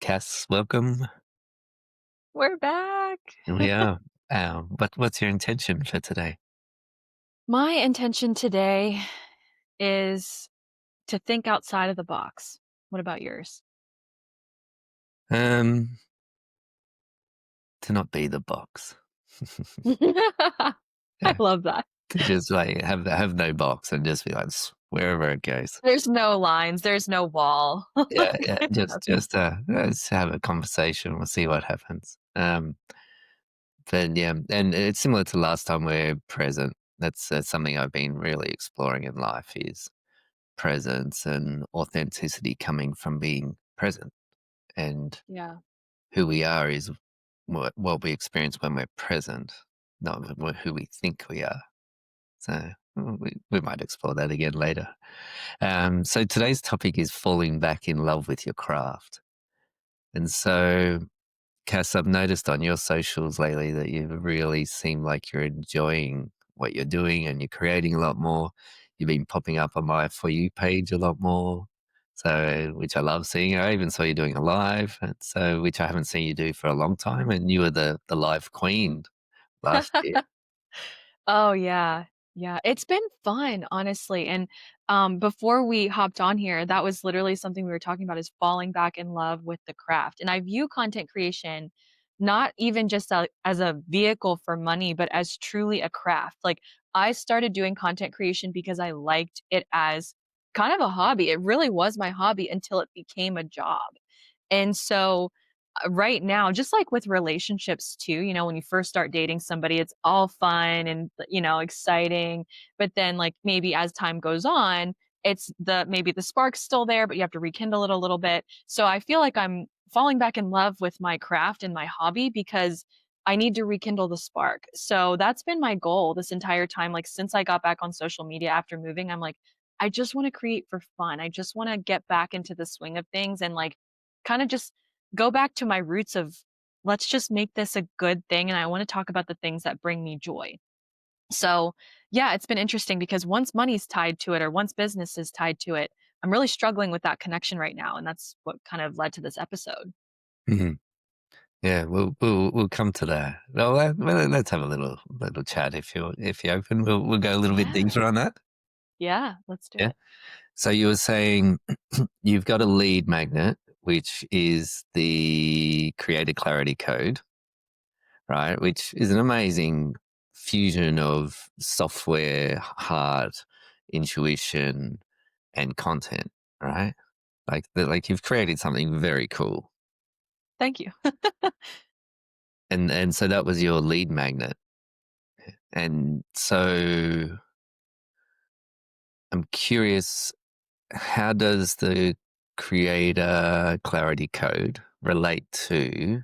Cass, welcome. We're back. Here we are. What's your intention for today? My intention today is to think outside of the box. What about yours? Um, to not be the box. I Yeah, love that. to just like have no box and just be like wherever it goes. There's no lines, there's no wall. Yeah, yeah. Just Nothing. just let's have a conversation. We'll see what happens. But yeah, and it's similar to last time we're present. That's something I've been really exploring in life is presence and authenticity coming from being present and Yeah. who we are is what we experience when we're present, not who we think we are. So we might explore that again later. So today's topic is falling back in love with your craft. And so, Cass, I've noticed on your socials lately that you really seem like you're enjoying what you're doing and you're creating a lot more. You've been popping up on my For You page a lot more. So, which I love seeing. I even saw you doing a live, and so which I haven't seen you do for a long time. And you were the live queen last year. Oh, yeah. Yeah, it's been fun, honestly, and, before we hopped on here, that was literally something we were talking about is falling back in love with the craft, and I view content creation not even just as a vehicle for money, but as truly a craft. Like, I started doing content creation because I liked it as kind of a hobby. It really was my hobby until it became a job. And so, right now, just like with relationships too, when you first start dating somebody, it's all fun and, exciting. But then, like, maybe as time goes on, it's maybe the spark's still there, but you have to rekindle it a little bit. So I feel like I'm falling back in love with my craft and my hobby because I need to rekindle the spark. So that's been my goal this entire time. Like, since I got back on social media after moving, I'm like, I just want to create for fun. I just want to get back into the swing of things and like kind of just go back to my roots of let's just make this a good thing. And I want to talk about the things that bring me joy. So, yeah, it's been interesting because once money's tied to it or once business is tied to it, I'm really struggling with that connection right now. And that's what kind of led to this episode. Mhm. Yeah, we'll come to that. Well, let's have a little chat if you're open. We'll go a little bit Yeah. deeper on that. Yeah. Let's do Yeah. it. So you were saying you've got a lead magnet, which is the creator clarity code, right? Which is an amazing fusion of software, heart, intuition, and content, right? Like you've created something very cool. Thank you. And so that was your lead magnet. And so I'm curious, how does the creator clarity code relate to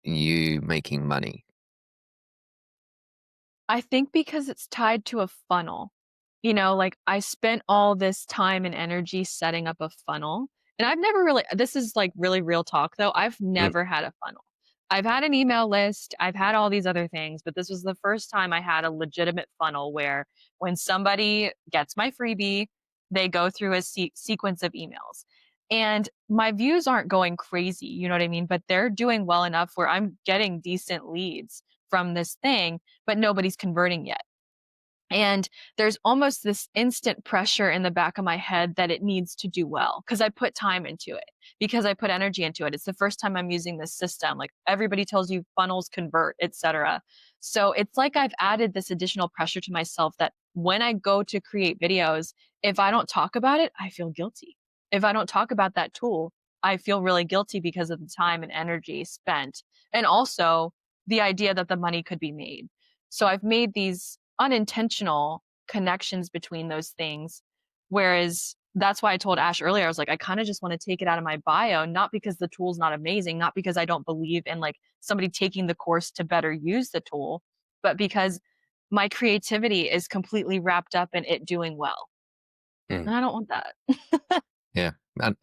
you making money? I think because it's tied to a funnel. Like I spent all this time and energy setting up a funnel. And I've never really, this is like really real talk though. I've Mm, never had a funnel. I've had an email list, I've had all these other things, but this was the first time I had a legitimate funnel where when somebody gets my freebie, they go through a sequence of emails. And my views aren't going crazy, you know what I mean? But they're doing well enough where I'm getting decent leads from this thing, but nobody's converting yet. And there's almost this instant pressure in the back of my head that it needs to do well because I put time into it, because I put energy into it. It's the first time I'm using this system. Like everybody tells you funnels convert, etc. So it's like I've added this additional pressure to myself that when I go to create videos, if I don't talk about it, I feel guilty. If I don't talk about that tool, I feel really guilty because of the time and energy spent. And also the idea that the money could be made. So I've made these unintentional connections between those things. Whereas that's why I told Ash earlier, I was like, I kind of just want to take it out of my bio, not because the tool's not amazing, not because I don't believe in like somebody taking the course to better use the tool, but because my creativity is completely wrapped up in it doing well. mm, And I don't want that. yeah,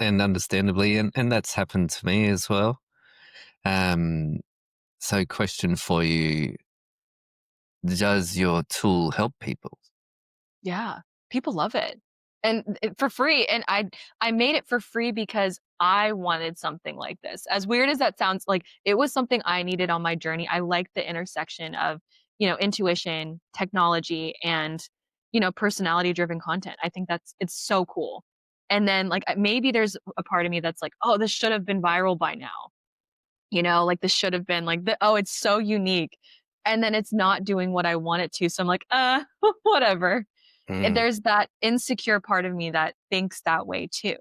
and understandably, and that's happened to me as well. Um, so, question for you: does your tool help people? Yeah. People love it. and for free, and I made it for free because I wanted something like this. As weird as that sounds, like, it was something I needed on my journey. I like the intersection of, intuition, technology, and, personality-driven content. I think it's so cool. And then, like, maybe there's a part of me that's like, "Oh, this should have been viral by now." Like, this should have been like, "Oh, it's so unique." And then it's not doing what I want it to, so I'm like, whatever." And Mm, there's that insecure part of me that thinks that way too.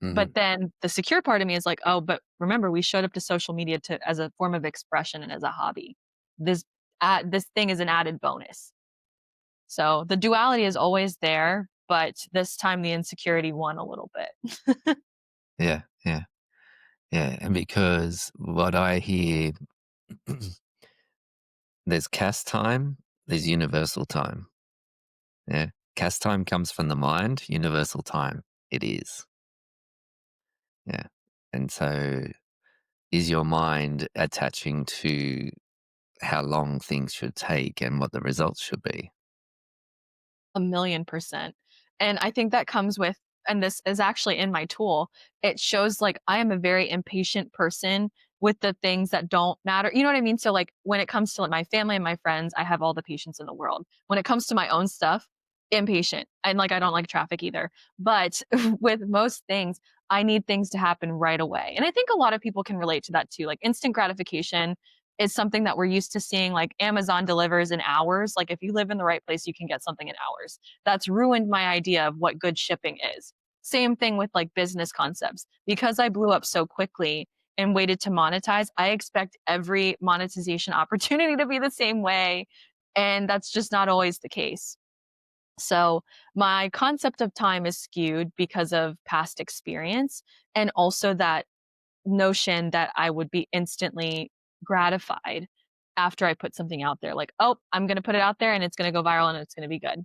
But mhm. then the secure part of me is like, "Oh, but remember we showed up to social media to as a form of expression and as a hobby. This this thing is an added bonus." So the duality is always there, but this time the insecurity won a little bit. Yeah, yeah, yeah, and because what I hear there's cast time, there's universal time, yeah? Cast time comes from the mind, universal time, it is, yeah, and so is your mind attaching to how long things should take and what the results should be? 1,000,000%. And I think that comes with, and this is actually in my tool, it shows like I am a very impatient person with the things that don't matter. You know what I mean? So like when it comes to like my family and my friends, I have all the patience in the world. When it comes to my own stuff, impatient. And like I don't like traffic either. But with most things, I need things to happen right away. And I think a lot of people can relate to that too. Like instant gratification is something that we're used to seeing, like Amazon delivers in hours. Like if you live in the right place, you can get something in hours. That's ruined my idea of what good shipping is. Same thing with like business concepts. Because I blew up so quickly and waited to monetize, I expect every monetization opportunity to be the same way. And that's just not always the case. So my concept of time is skewed because of past experience and also that notion that I would be instantly gratified after I put something out there. Like, "Oh, I'm gonna put it out there and it's gonna go viral and it's gonna be good."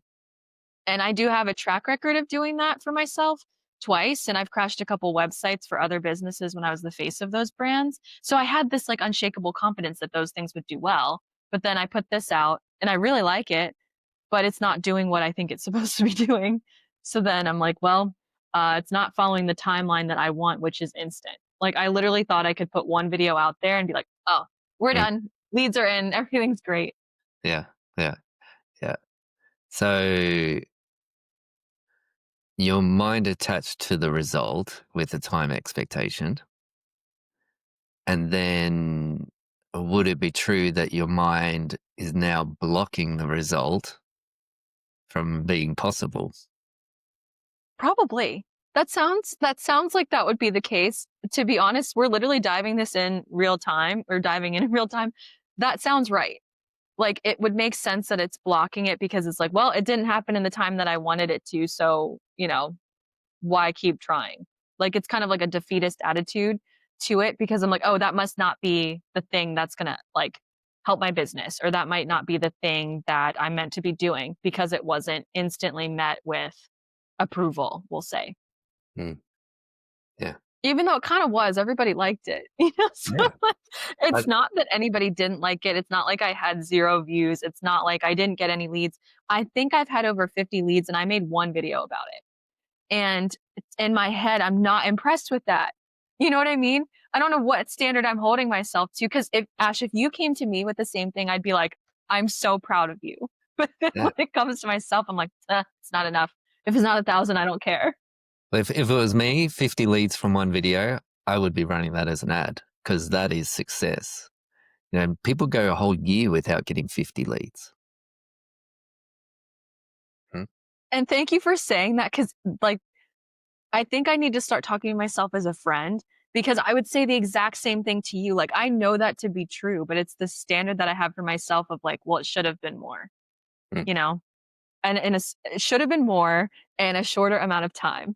And I do have a track record of doing that for myself twice, and I've crashed a couple websites for other businesses when I was the face of those brands. So I had this, like, unshakable confidence that those things would do well, but then I put this out and I really like it, but it's not doing what I think it's supposed to be doing. So then I'm like, well, it's not following the timeline that I want, which is instant. Like I literally thought I could put one video out there and be like, oh, we're Mm, done. Leads are in. Everything's great. yeah, yeah, yeah. So your mind attached to the result with a time expectation, and then would it be true that your mind is now blocking the result from being possible? Probably. That sounds like that would be the case. To be honest, we're literally diving this in real time or diving in real time. That sounds right. Like it would make sense that it's blocking it because it's like, well, it didn't happen in the time that I wanted it to. So, why keep trying? Like it's kind of like a defeatist attitude to it because I'm like, oh, that must not be the thing that's gonna like help my business, or that might not be the thing that I'm meant to be doing because it wasn't instantly met with approval, we'll say. Mm, yeah, Even though it kind of was, everybody liked it. So yeah. like, I, it's not that anybody didn't like it. It's not like I had 0 views. It's not like I didn't get any leads. I think I've had over 50 leads and I made one video about it. And it's in my head, I'm not impressed with that. You know what I mean? I don't know what standard I'm holding myself to. Cause if Ash, if you came to me with the same thing, I'd be like, I'm so proud of you. But then yeah. when it comes to myself, I'm like, it's not enough. If it's not 1,000, I don't care. If it was me, 50 leads from one video, I would be running that as an ad because that is success. People go a whole year without getting 50 leads. Mm, And thank you for saying that. Cause like, I think I need to start talking to myself as a friend because I would say the exact same thing to you. Like, I know that to be true, but it's the standard that I have for myself of like, well, it should have been more, mm, you know? And it should have been more in a shorter amount of time.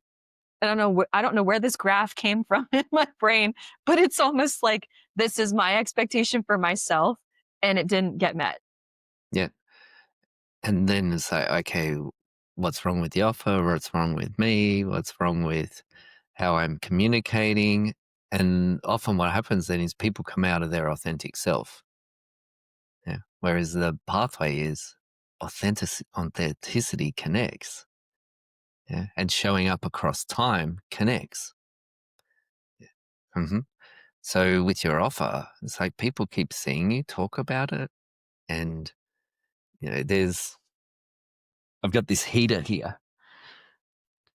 I don't know where this graph came from in my brain, but it's almost like this is my expectation for myself and it didn't get met. yeah. And then it's like, okay, what's wrong with the offer? What's wrong with me? What's wrong with how I'm communicating? And often what happens then is people come out of their authentic self. Yeah. Whereas the pathway is authenticity connects. Yeah. And showing up across time connects. Hmm. So with your offer, it's like people keep seeing you talk about it. And, I've got this heater here.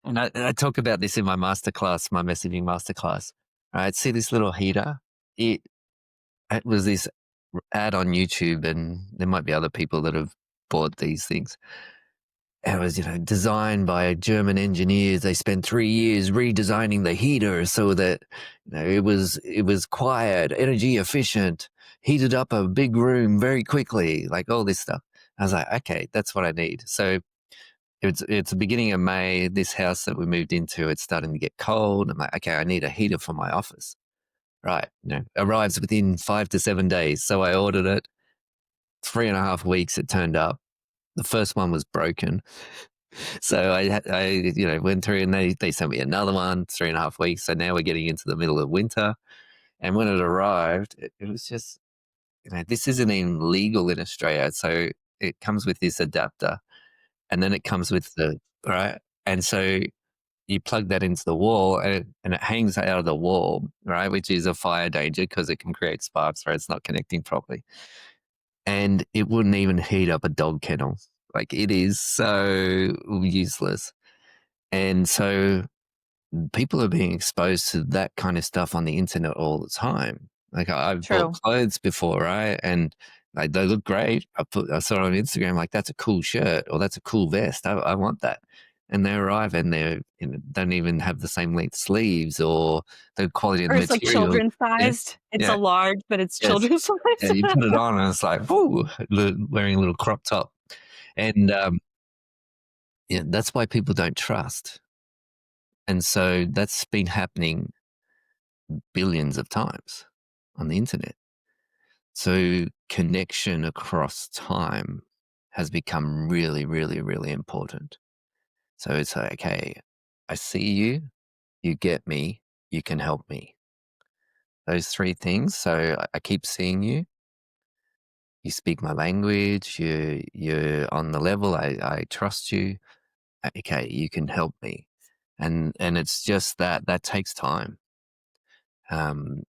And I talk about this in my masterclass, my messaging masterclass. Right. See this little heater? It, it was this ad on YouTube, and there might be other people that have bought these things. It was, designed by German engineers. They spent 3 years redesigning the heater so that it was quiet, energy efficient, heated up a big room very quickly, like all this stuff. I was like, okay, that's what I need. So it's the beginning of May. This house that we moved into, it's starting to get cold. I'm like, okay, I need a heater for my office. Right, arrives within 5 to 7 days. So I ordered it. 3.5 weeks it turned up. The first one was broken. So I went through, and they sent me another one, 3.5 weeks. So now we're getting into the middle of winter. And when it arrived, it was just, this isn't even legal in Australia. So it comes with this adapter, and then it comes with right. And so you plug that into the wall, and it hangs out of the wall, right? Which is a fire danger because it can create sparks, right? It's not connecting properly. And it wouldn't even heat up a dog kennel. Like, it is so useless. And so people are being exposed to that kind of stuff on the internet all the time. Like, I've bought True. clothes before, right? And like, they look great. I saw it on Instagram, like, that's a cool shirt or that's a cool vest. I want that. And they arrive, and they don't even have the same length sleeves or the quality of Or the it's like material. children's Yeah. sized. It's a Yeah. large, but it's Yes. children's Yeah. size. You put it on, and it's like, whoo, wearing a little crop top. And yeah, that's why people don't trust. And so that's been happening billions of times on the internet. So connection across time has become really, really, really important. So it's like, okay, I see you, you get me, you can help me. Those three things. So I keep seeing you. You speak my language. You're on the level. I trust you. Okay, you can help me. And it's just that takes time. Um,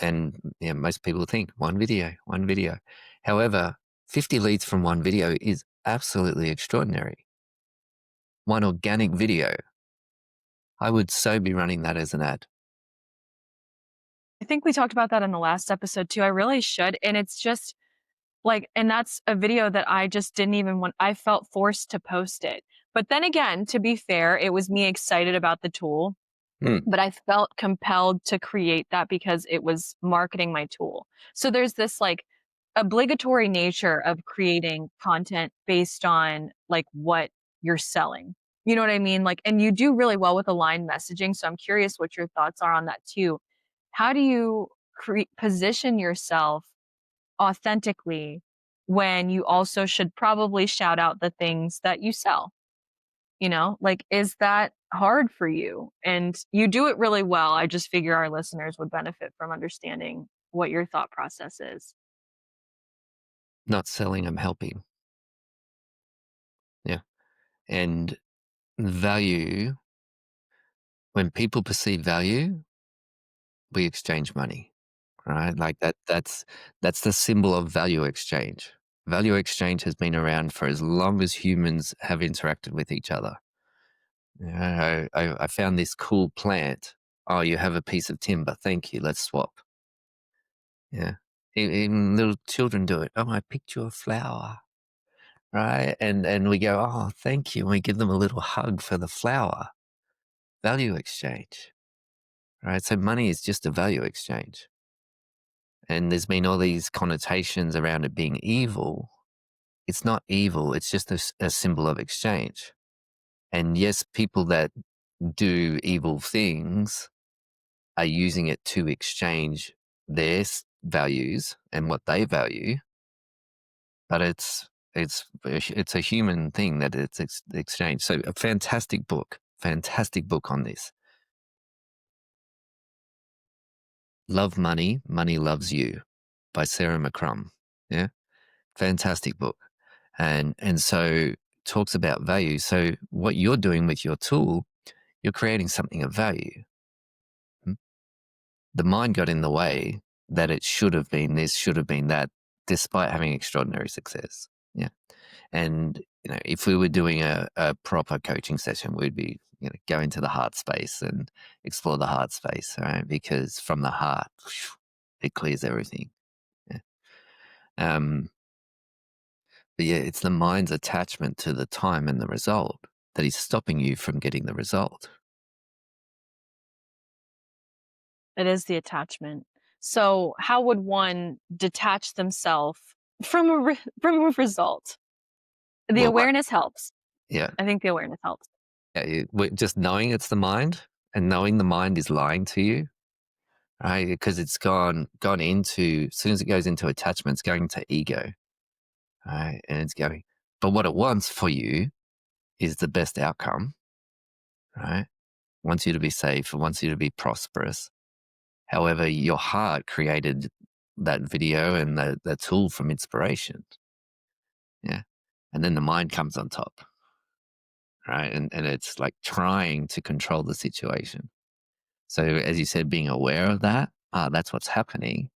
and most people think one video, one video. However, 50 leads from one video is absolutely extraordinary. One organic video, I would so be running that as an ad. I think we talked about that in the last episode too. I really should. And it's just like, and that's a video that I just didn't even want, I felt forced to post it. But then again, to be fair, it was me excited about the tool, Hmm. but I felt compelled to create that because it was marketing my tool. So there's this like obligatory nature of creating content based on like what you're selling. You know what I mean? Like, and you do really well with aligned messaging. So I'm curious what your thoughts are on that too. How do you position yourself authentically when you also should probably shout out the things that you sell? Like, is that hard for you? And you do it really well. I just figure our listeners would benefit from understanding what your thought process is. Not selling, I'm helping. Yeah. And value, when people perceive value, we exchange money, right? Like that's the symbol of value exchange. Value exchange has been around for as long as humans have interacted with each other. I found this cool plant. Oh, you have a piece of timber. Thank you. Let's swap. Yeah. Even little children do it. Oh, I picked you a flower. Right. And we go, oh, thank you. And we give them a little hug for the flower. Value exchange. Right. So money is just a value exchange. And there's been all these connotations around it being evil. It's not evil. It's just a symbol of exchange. And yes, people that do evil things are using it to exchange their values and what they value, but it's a human thing that it's exchange. So a fantastic book on this. Love Money, Money Loves You by Sarah McCrum. Yeah, fantastic book. And so talks about value. So what you're doing with your tool, you're creating something of value. Mm. The mind got in the way that it should have been this, should have been that, despite having extraordinary success. Yeah. And, if we were doing a proper coaching session, we'd be, go into the heart space and explore the heart space, right? Because from the heart, it clears everything. Yeah. Um, but yeah, it's the mind's attachment to the time and the result that is stopping you from getting the result. It is the attachment. So, how would one detach themselves from from a result? The Well, awareness helps. yeah, I think the awareness helps. yeah, just knowing it's the mind and knowing the mind is lying to you, right? Because it's gone into, as soon as it goes into attachment, it's going to ego, right? And it's going, but what it wants for you is the best outcome, right? Wants you to be safe, it wants you to be prosperous. However, your heart created that video and the tool from inspiration. Yeah. And then the mind comes on top, right? And it's like trying to control the situation. So, as you said, being aware of that, that's what's happening.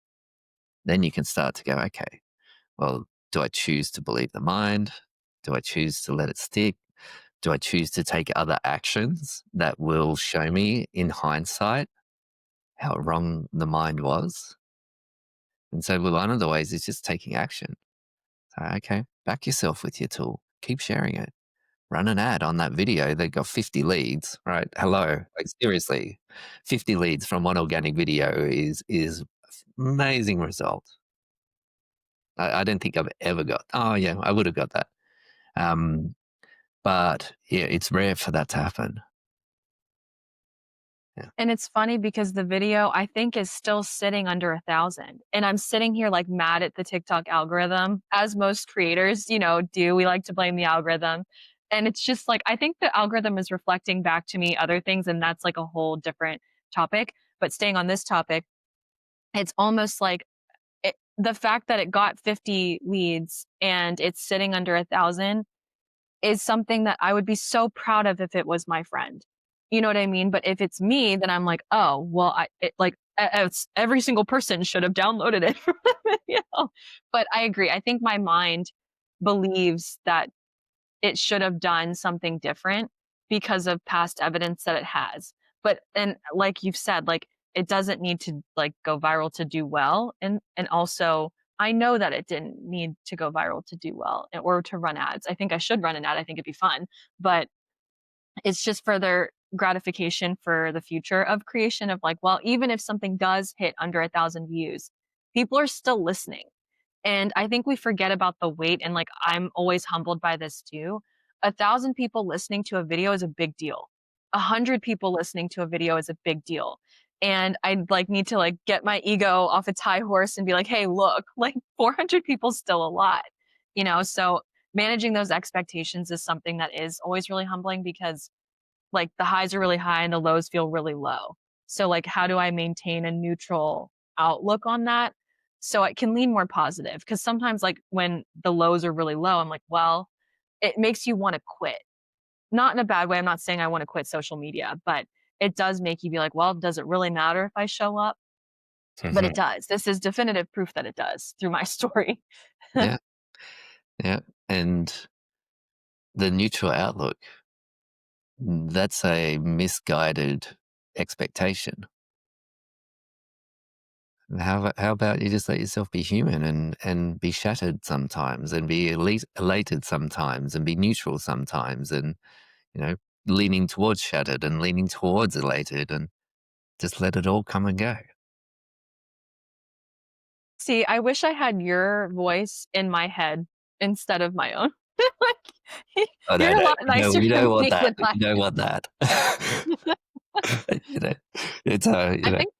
Then you can start to go, okay, well, do I choose to believe the mind? Do I choose to let it stick? Do I choose to take other actions that will show me in hindsight how wrong the mind was? And so, well, one of the ways is just taking action. So, okay, back yourself with your tool. Keep sharing it. Run an ad on that video. They got 50 leads, right? Hello, like seriously, 50 leads from one organic video is amazing result. I don't think I've ever got. Oh yeah, I would have got that. Um, but yeah, it's rare for that to happen. Yeah. And it's funny because the video, I think, is still sitting under 1,000, and I'm sitting here, like, mad at the TikTok algorithm, as most creators, do. We like to blame the algorithm, and it's just, like, I think the algorithm is reflecting back to me other things, and that's, like, a whole different topic, but staying on this topic, it's almost like the fact that it got 50 leads and it's sitting under 1,000 is something that I would be so proud of if it was my friend. You know what I mean? But if it's me, then I'm like, "Oh, well, it's every single person should have downloaded it from the video." But I agree. I think my mind believes that it should have done something different because of past evidence that it has. But and like you've said, like, it doesn't need to, like, go viral to do well, and also, I know that it didn't need to go viral to do well or to run ads. I think I should run an ad, I think it'd be fun, but it's just further gratification for the future of creation of, like, well, even if something does hit under 1,000 views, people are still listening. And I think we forget about the weight, and, like, I'm always humbled by this too. 1,000 people listening to a video is a big deal. 100 people listening to a video is a big deal. And I, like, need to, like, get my ego off its high horse and be like, "Hey, look, like, 400 people's still a lot." So managing those expectations is something that is always really humbling because, like, the highs are really high and the lows feel really low. So, like, how do I maintain a neutral outlook on that so I can lean more positive? Because sometimes, like, when the lows are really low, I'm like, well, it makes you want to quit. Not in a bad way. I'm not saying I want to quit social media, but it does make you be like, well, does it really matter if I show up? But it Mhm. does. This is definitive proof that it does through my story. Yeah. Yeah. And the neutral outlook, that's a misguided expectation. How about you just let yourself be human and be shattered sometimes and be elated sometimes and be neutral sometimes and, you know, leaning towards shattered and leaning towards elated and just let it all come and go. See, I wish I had your voice in my head instead of my own. Like, Oh, no, you're a no. lot No, nicer you to don't want me that. than I You don't want that. You know, it's, I think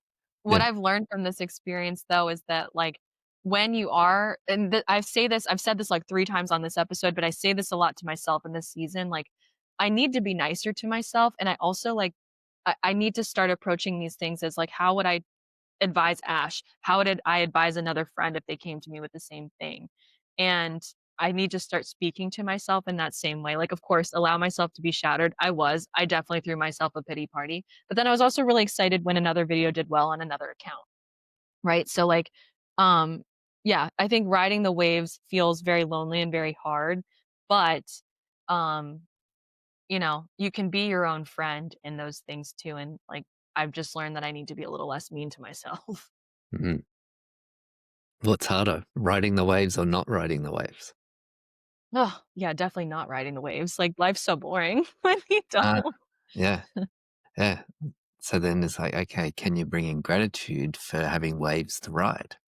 what yeah. I've learned from this experience, though, is that, like, when you are and I've said this, like, 3 times on this episode, but I say this a lot to myself in this season, like, I need to be nicer to myself, and I also, like, I need to start approaching these things as, like, how would I advise Ash? How would I advise another friend if they came to me with the same thing? And I need to start speaking to myself in that same way. Like, of course, allow myself to be shattered. I definitely threw myself a pity party. But then I was also really excited when another video did well on another account, right? So like, um, yeah, I think riding the waves feels very lonely and very hard, but um, you can be your own friend in those things too. And like, I've just learned that I need to be a little less mean to myself. Mhm. What's harder, riding the waves or not riding the waves? Oh, yeah, definitely not riding the waves. Like, life's so boring when you Uh, don't. yeah, yeah. So then it's like, okay, can you bring in gratitude for having waves to ride?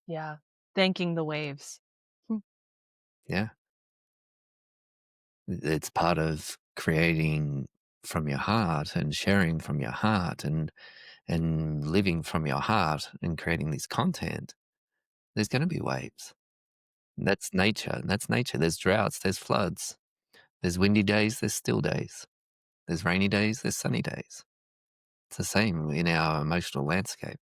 Yeah. Thanking the waves. Hmm. Yeah. It's part of creating from your heart and sharing from your heart and living from your heart and creating this content. There's going to be waves. That's nature. That's nature. There's droughts, there's floods, there's windy days, there's still days. There's rainy days, there's sunny days. It's the same in our emotional landscape.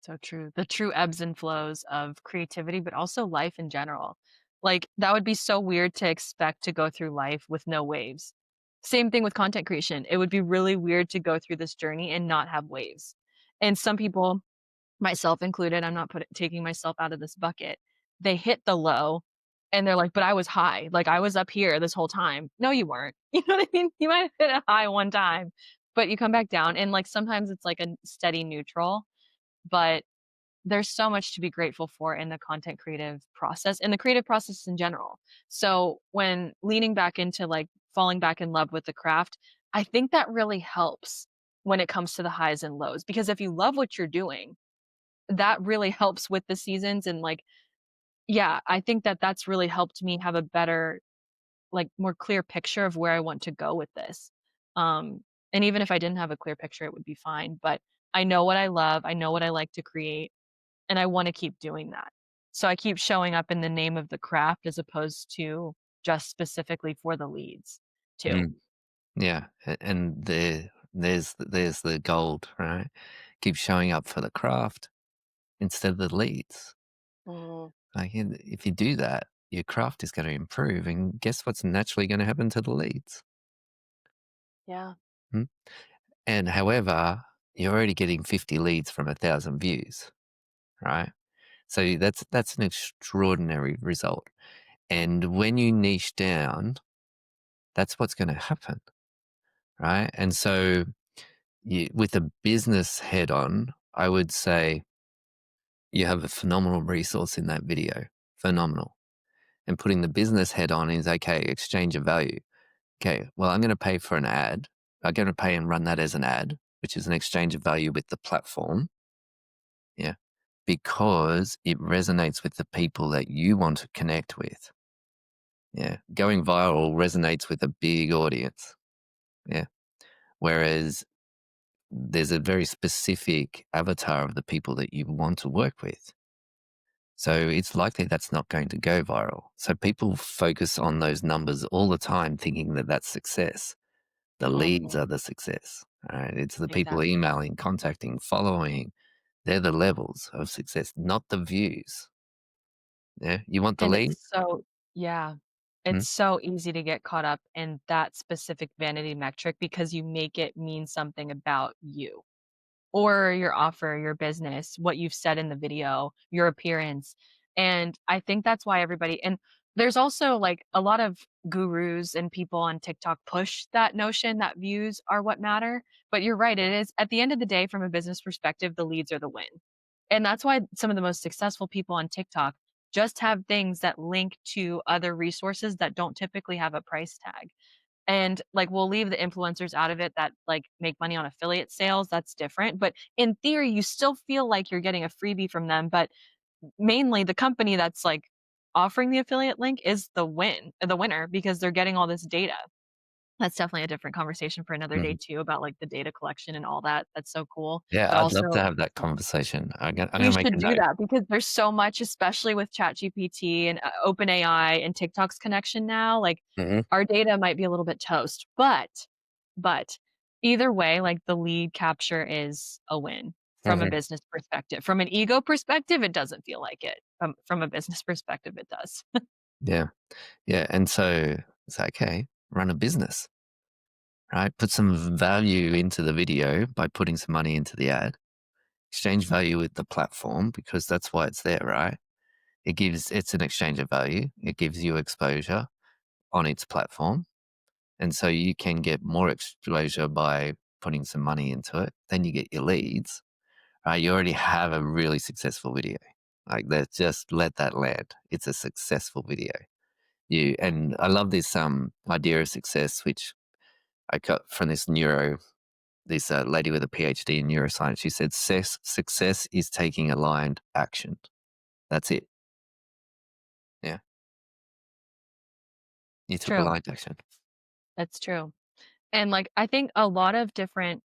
So true. The true ebbs and flows of creativity, but also life in general. Like, that would be so weird to expect to go through life with no waves. Same thing with content creation. It would be really weird to go through this journey and not have waves. And some people, myself included, I'm not taking myself out of this bucket. They hit the low and they're like, but I was high. Like, I was up here this whole time. No, you weren't. You know what I mean? You might have hit a high one time, but you come back down. And like sometimes it's like a steady neutral, but there's so much to be grateful for in the content creative process and the creative process in general. So when leaning back into like falling back in love with the craft, I think that really helps when it comes to the highs and lows, because if you love what you're doing, that really helps with the seasons. And like, yeah, I think that that's really helped me have a better, like more clear picture of where I want to go with this. Um, and even if I didn't have a clear picture, it would be fine. But I know what I love. I know what I like to create, and I wanna keep doing that. So I keep showing up in the name of the craft as opposed to just specifically for the leads too. Mm, yeah, and there's the gold, right? Keep showing up for the craft instead of the leads. Mhm. Like, if you do that, your craft is gonna improve, and guess what's naturally gonna happen to the leads? Yeah. Hmm? And however, you're already getting 50 leads from 1,000 views, right? So that's an extraordinary result. And when you niche down, that's what's gonna happen, right? And so with a business head on, I would say you have a phenomenal resource in that video. Phenomenal. And putting the business head on is okay, exchange of value. Okay, well, I'm going to pay for an ad. I'm going to pay and run that as an ad, which is an exchange of value with the platform. Yeah. Because it resonates with the people that you want to connect with. Yeah. Going viral resonates with a big audience. Yeah. Whereas there's a very specific avatar of the people that you want to work with. So it's likely that's not going to go viral. So people focus on those numbers all the time, thinking that that's success. The leads Mhm. are the success. All right. It's the people Exactly. emailing, contacting, following. They're the levels of success, not the views. Yeah. You want the And lead? yeah, Hmm? it's so easy to get caught up in that specific vanity metric because you make it mean something about you. Or your offer, your business, what you've said in the video, your appearance. And I think that's why everybody, and there's also like a lot of gurus and people on TikTok push that notion that views are what matter. But you're right, it is at the end of the day, from a business perspective, the leads are the win. And that's why some of the most successful people on TikTok just have things that link to other resources that don't typically have a price tag. And, like, we'll leave the influencers out of it that, like, make money on affiliate sales, that's different, but in theory, you still feel like you're getting a freebie from them, but mainly the company that's, like, offering the affiliate link is the winner because they're getting all this data. That's definitely a different conversation for another day Hmm. too about, like, the data collection and all that, that's so cool, Yeah. but I'd love to also have that yeah. conversation. I'm going We to make a should do note. that because there's so much, especially with ChatGPT and, OpenAI and TikTok's connection now, like, Hmm. our data might be a little bit toast, but either way, like, the lead capture is a win. from a Mhm. business perspective. From an ego perspective, it doesn't feel like it. From a business perspective, it does. Yeah. Yeah. And so it's like, okay, run a business, right? Put some value into the video by putting some money into the ad. Exchange value with the platform because that's why it's there, right? It's an exchange of value. It gives you exposure on its platform. And so you can get more exposure by putting some money into it. Then you get your leads, right? You already have a really successful video. Like that, just let that land. It's a successful video. And I love this idea of success, which I got from this lady with a PhD in neuroscience. She said, success is taking aligned action. That's it. Yeah. You took True. aligned action. That's true. And, like, I think a lot of different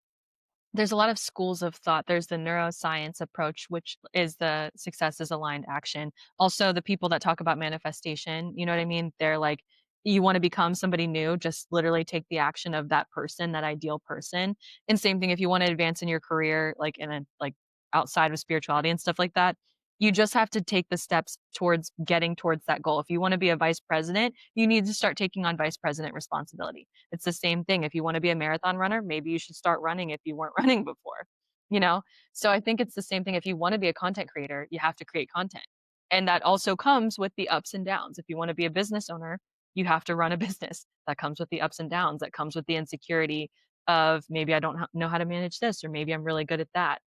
there's a lot of schools of thought. There's the neuroscience approach, which is the success is aligned action. Also, the people that talk about manifestation, you know what I mean? They're like, you want to become somebody new, just literally take the action of that person, that ideal person. And same thing if you want to advance in your career, like in a like outside of spirituality and stuff like that, you just have to take the steps towards getting towards that goal. If you want to be a vice president, you need to start taking on vice president responsibility. It's the same thing. If you want to be a marathon runner, maybe you should start running if you weren't running before, you know? So I think it's the same thing. If you want to be a content creator, you have to create content. And that also comes with the ups and downs. If you want to be a business owner, you have to run a business. That comes with the ups and downs. That comes with the insecurity of maybe I don't know how to manage this, or maybe I'm really good at that,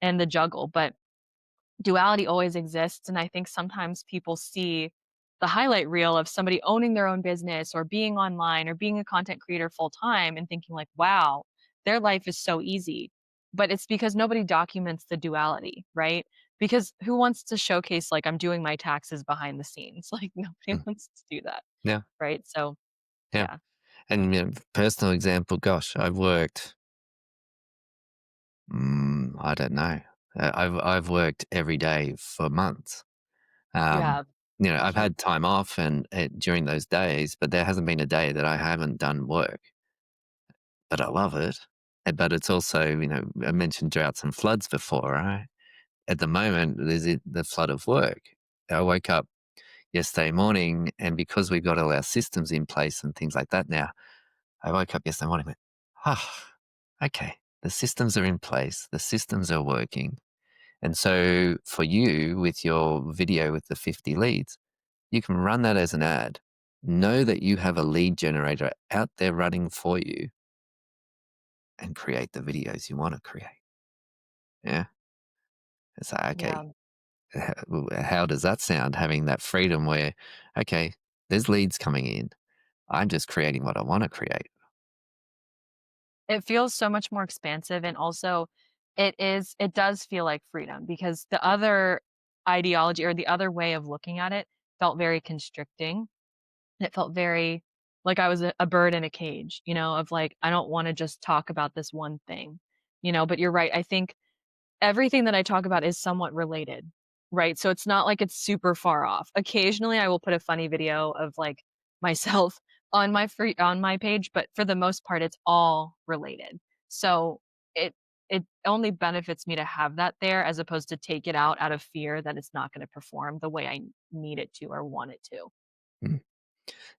and the juggle. But duality always exists, and I think sometimes people see the highlight reel of somebody owning their own business or being online or being a content creator full time and thinking like, "Wow, their life is so easy." But it's because nobody documents the duality, right? Because who wants to showcase like I'm doing my taxes behind the scenes? Like nobody Mm. wants to do that, Yeah. right? So, Yeah. yeah. And personal example, gosh, I've worked, I don't know. I've worked every day for months. You Um, have, for I've sure. had time off and during those days, but there hasn't been a day that I haven't done work. But I love it. But it's also, I mentioned droughts and floods before, right? At the moment, there's the flood of work. I woke up yesterday morning, and because we've got all our systems in place and things like that now, I woke up yesterday morning and went, ah, okay, the systems are in place, the systems are working. And so for you, with your video with the 50 leads, you can run that as an ad. Know that you have a lead generator out there running for you and create the videos you want to create. Yeah. It's like, okay, Yeah. how does that sound? Having that freedom where, okay, there's leads coming in. I'm just creating what I want to create. It feels so much more expansive, and also it does feel like freedom because the other ideology or the other way of looking at it felt very constricting. It felt very like I was a bird in a cage, of like, I don't wanna just talk about this one thing, but you're right. I think everything that I talk about is somewhat related, right? So it's not like it's super far off. Occasionally, I will put a funny video of, like, myself on my page, but for the most part, it's all related. So it it only benefits me to have that there as opposed to take it out of fear that it's not gonna perform the way I need it to or want it to. Mm.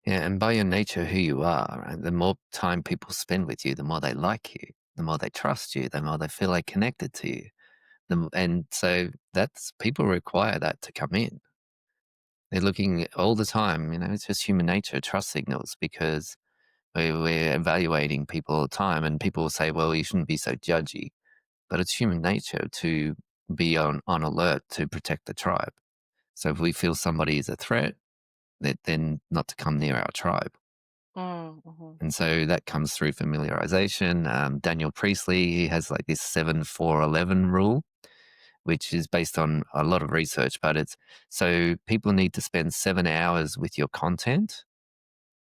Yeah. And by your nature, who you are, right, the more time people spend with you, the more they like you, the more they trust you, the more they feel like connected to you. And so that's people require that to come in. They're looking all the time, it's just human nature, trust signals, because we're evaluating people all the time. And people will say, well, you shouldn't be so judgy. But it's human nature to be on alert to protect the tribe. So if we feel somebody is a threat, then not to come near our tribe. Mm, mhm. And so that comes through familiarization. Daniel Priestley, he has like this 7-4-11 rule, which is based on a lot of research, but it's so people need to spend 7 hours with your content,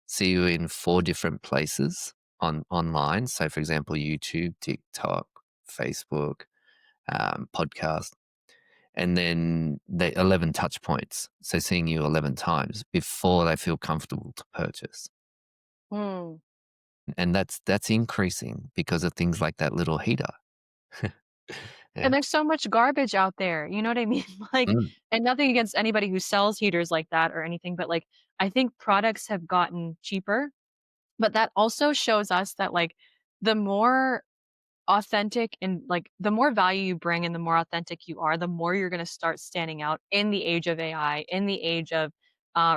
see you in 4 different places online. So, for example, YouTube, TikTok, Facebook, podcast, and then the 11 touch points. So, seeing you 11 times before they feel comfortable to purchase. Mm. And that's increasing because of things like that little heater. Yeah. And there's so much garbage out there, you know what I mean? Like, Mm. and nothing against anybody who sells heaters like that or anything, but, like, I think products have gotten cheaper, but that also shows us that, like, the more authentic and, like, the more value you bring and the more authentic you are, the more you're gonna start standing out in the age of AI, in the age of,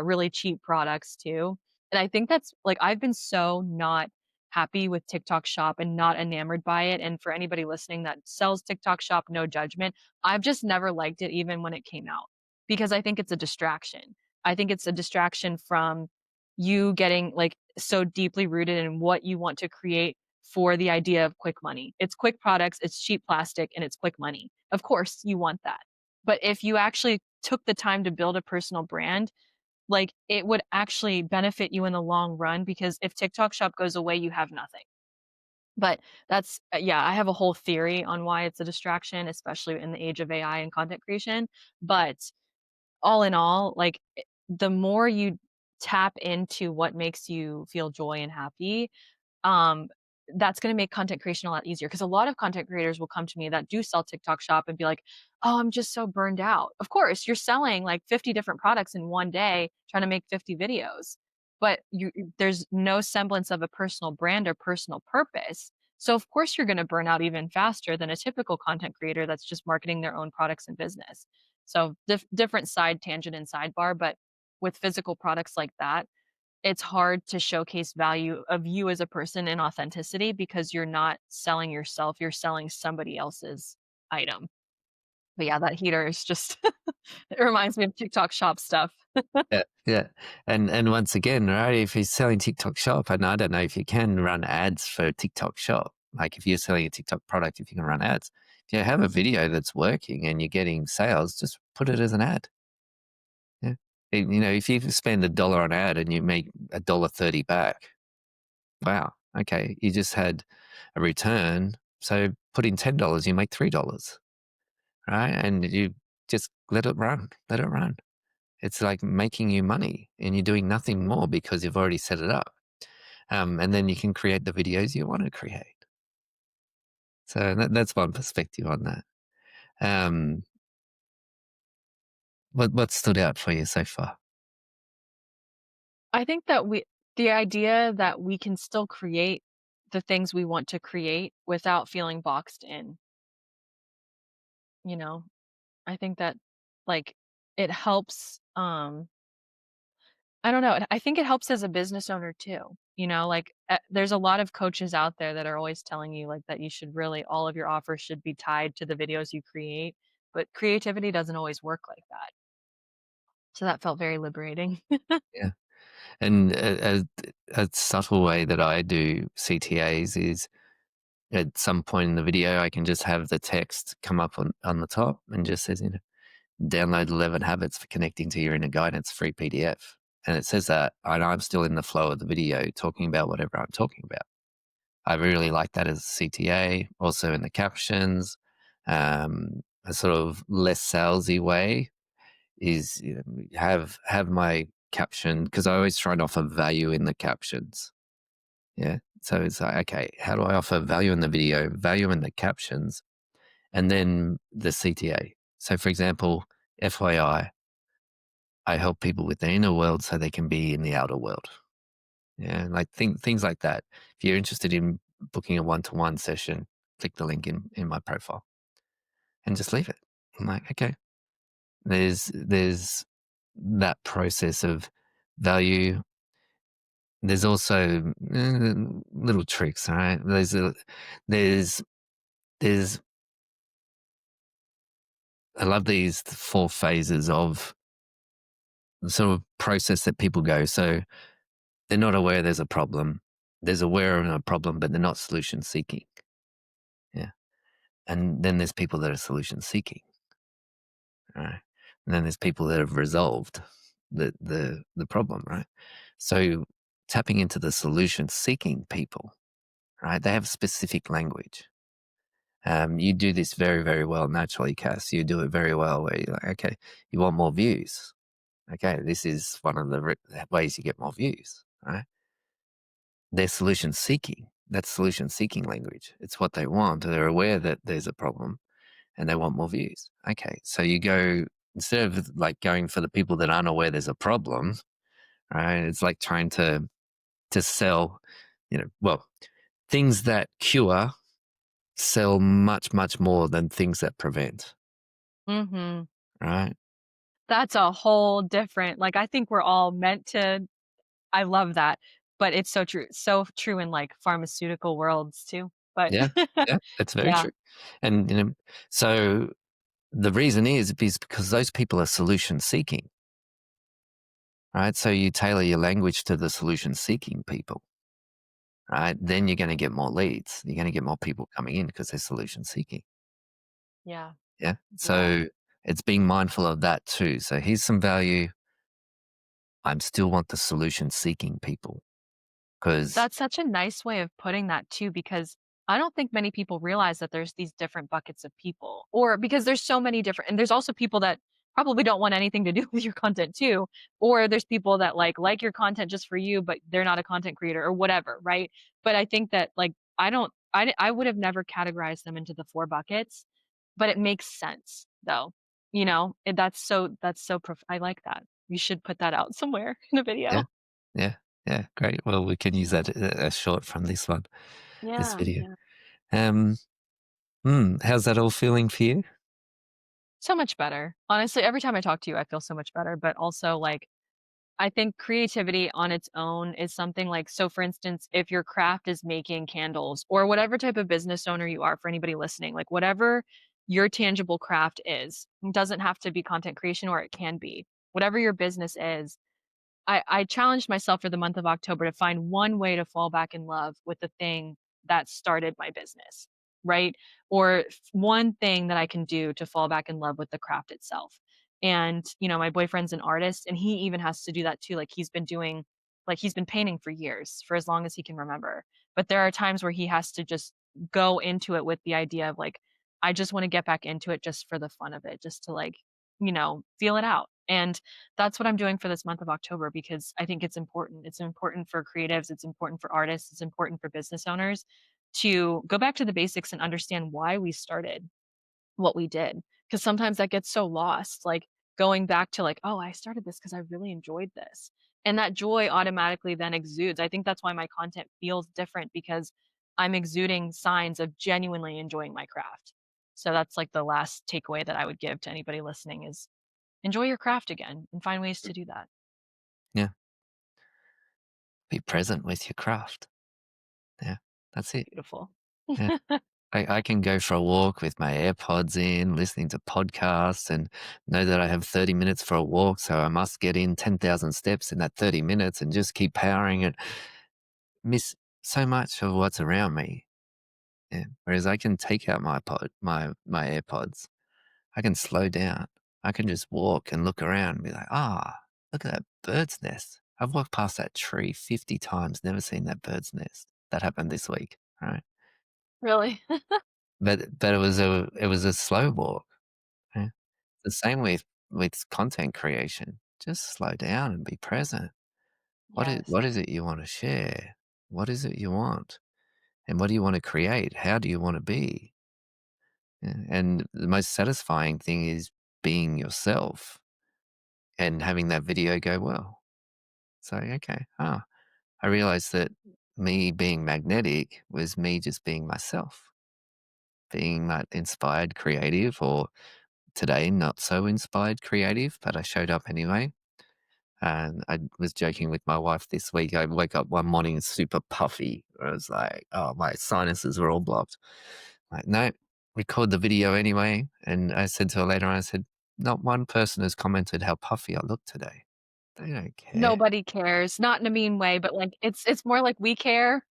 really cheap products too. And I think that's like, I've been so not happy with TikTok Shop and not enamored by it, and for anybody listening that sells TikTok Shop, no judgment. I've just never liked it even when it came out, because I think it's a distraction. I think it's a distraction from you getting, like, so deeply rooted in what you want to create for the idea of quick money. It's quick products, it's cheap plastic, and it's quick money. Of course, you want that. But if you actually took the time to build a personal brand, like, it would actually benefit you in the long run, because if TikTok Shop goes away, you have nothing. But that's yeah, I have a whole theory on why it's a distraction, especially in the age of AI and content creation. But all in all, like, the more you tap into what makes you feel joy and happy, um, that's gonna make content creation a lot easier, because a lot of content creators will come to me that do sell TikTok Shop and be like, "Oh, I'm just so burned out." Of course, you're selling like 50 different products in one day trying to make 50 videos, but there's no semblance of a personal brand or personal purpose. So of course you're gonna burn out even faster than a typical content creator that's just marketing their own products and business. So different side tangent and sidebar, but with physical products like that, it's hard to showcase value of you as a person and authenticity, because you're not selling yourself, you're selling somebody else's item. But yeah, that heater is just it reminds me of TikTok shop stuff. Yeah, yeah, and once again, right, if he's selling TikTok Shop, and I don't know if you can run ads for TikTok Shop, like, if you're selling a TikTok product, if you can run ads. If you have a video that's working and you're getting sales, just put it as an ad, yeah. If you spend $1 on ad and you make $1.30 back, wow, okay, you just had a return, so put in $10, you make $3, right? And you just let it run. It's like making you money and you're doing nothing more because you've already set it up. And then you can create the videos you want to create. So that's one perspective on that. Um, what stood out for you so far? I think that the idea that we can still create the things we want to create without feeling boxed in, you know? I think that, like, it helps, I don't know, I think it helps as a business owner too, like, there's a lot of coaches out there that are always telling you, like, that you should really all of your offers should be tied to the videos you create, but creativity doesn't always work like that. So that felt very liberating. Yeah. And a subtle way that I do CTAs is at some point in the video, I can just have the text come up on the top and just says, download 11 habits for connecting to your inner guidance free PDF. And it says that, and I'm still in the flow of the video talking about whatever I'm talking about. I really like that as a CTA. Also in the captions, a sort of less salesy way is have my caption, because I always try and offer value in the captions. Yeah. So it's like, okay, how do I offer value in the video, value in the captions, and then the CTA? So for example, FYI, I help people with their inner world so they can be in the outer world. Yeah, like things like that. If you're interested in booking a one-to-one session, click the link in my profile and just leave it. I'm like, okay, there's that process of value. There's also little tricks, all right? There's there's I love these 4 phases of the sort of process that people go. So they're not aware there's a problem. There's aware of a problem, but they're not solution seeking. Yeah. And then there's people that are solution seeking, right? And then there's people that have resolved the problem, right? So tapping into the solution seeking people, right? They have specific language. You do this very, very well naturally, Cass. You do it very well where you're like, okay, you want more views. Okay, this is one of the ways you get more views, right? They're solution seeking. That's solution seeking language. It's what they want. They're aware that there's a problem. and they want more views. Okay, so you go instead of like going for the people that aren't aware there's a problem, right? It's like trying to sell, well, things that cure sell much, much more than things that prevent, Mhm. right? That's a whole different like, I think we're all meant to I love that, but it's so true in, like, pharmaceutical worlds too, but Yeah, yeah, that's very yeah. true. And so the reason is because those people are solution seeking, right? So you tailor your language to the solution seeking people, right? Then you're going to get more leads. You're going to get more people coming in because they're solution seeking. Yeah, Yeah. yeah. So it's being mindful of that too. So here's some value. I still want the solution seeking people because, That's such a nice way of putting that too, because I don't think many people realize that there's these different buckets of people, or because there's so many different, and there's also people that probably don't want anything to do with your content too, or there's people that like your content just for you, but they're not a content creator or whatever, right? But I think that like I don't, I would have never categorized them into the four buckets, but it makes sense though, I like that. You should put that out somewhere in a yeah, video. yeah, yeah, great. Well, we can use that as short from this one, this Yeah, video. yeah. Um, how's that all feeling for you? So much better. Honestly, every time I talk to you, I feel so much better, but also, like, I think creativity on its own is something like so for instance, if your craft is making candles or whatever type of business owner you are for anybody listening, like, whatever your tangible craft is, it doesn't have to be content creation or it can be. Whatever your business is, I challenged myself for the month of October to find one way to fall back in love with the thing that started my business, right? Or one thing that I can do to fall back in love with the craft itself. And, my boyfriend's an artist and he even has to do that too. He's been painting for years, for as long as he can remember. But there are times where he has to just go into it with the idea of like, I just want to get back into it just for the fun of it, just to like, feel it out. And that's what I'm doing for this month of October because I think it's important. It's important for creatives, it's important for artists, it's important for business owners to go back to the basics and understand why we started what we did. Because sometimes that gets so lost, like going back to like, oh, I started this because I really enjoyed this. And that joy automatically then exudes. I think that's why my content feels different because I'm exuding signs of genuinely enjoying my craft. So that's like the last takeaway that I would give to anybody listening is enjoy your craft again and find ways to do that. Yeah, be present with your craft. Yeah, that's it. Beautiful. Yeah. I can go for a walk with my AirPods in, listening to podcasts, and know that I have 30 minutes for a walk. So I must get in 10,000 steps in that 30 minutes and just keep powering it. Miss so much of what's around me. Yeah. Whereas I can take out my AirPods. I can slow down. I can just walk and look around and be like, look at that bird's nest. I've walked past that tree 50 times, never seen that bird's nest. That happened this week, right? Really? But it was a slow walk. Yeah. The same with content creation. Just slow down and be present. What is Yes. what is it you want to share? What is it you want? And what do you want to create? How do you want to be? Yeah, and the most satisfying thing is being yourself and having that video go well. So, okay, I realized that me being magnetic was me just being myself, being that inspired creative, or today not so inspired creative, but I showed up anyway. And I was joking with my wife this week. I woke up one morning super puffy. I was like, oh, my sinuses were all blocked. Like, no, record the video anyway. And I said to her later on, I said, not one person has commented how puffy I look today. They don't care. Nobody cares, not in a mean way, but, like, it's more like we care.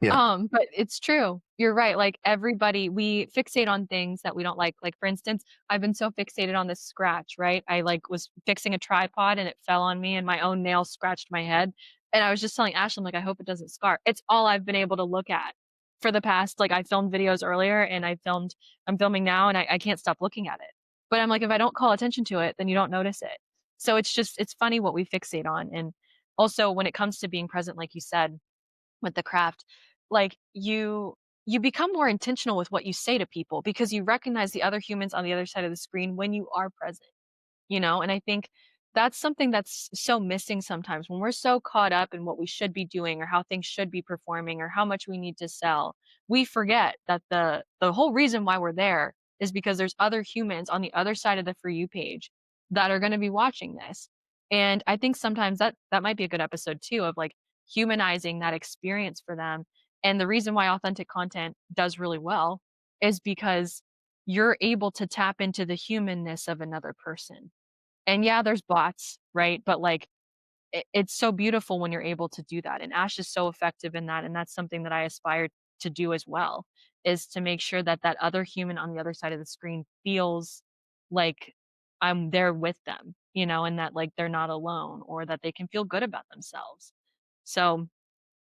Yeah. But it's true. You're right, like, everybody we fixate on things that we don't like. Like, for instance, I've been so fixated on this scratch, right? I, like, was fixing a tripod and it fell on me and my own nail scratched my head, and I was just telling Ashley, I'm like, "I hope it doesn't scar." It's all I've been able to look at for the past like, I filmed videos earlier and I'm filming now and I can't stop looking at it. But I'm like, if I don't call attention to it, then you don't notice it. So it's funny what we fixate on, and also when it comes to being present, like you said, with the craft, like, you become more intentional with what you say to people because you recognize the other humans on the other side of the screen when you are present. And I think that's something that's so missing sometimes when we're so caught up in what we should be doing or how things should be performing or how much we need to sell. We forget that the whole reason why we're there is because there's other humans on the other side of the For You page that are going to be watching this. And I think sometimes that might be a good episode too of like humanizing that experience for them. And the reason why authentic content does really well is because you're able to tap into the humanness of another person. And yeah, there's bots, right? But like it's so beautiful when you're able to do that. And Ash is so effective in that. And that's something that I aspire to do as well, is to make sure that that other human on the other side of the screen feels like I'm there with them, and that like they're not alone or that they can feel good about themselves. So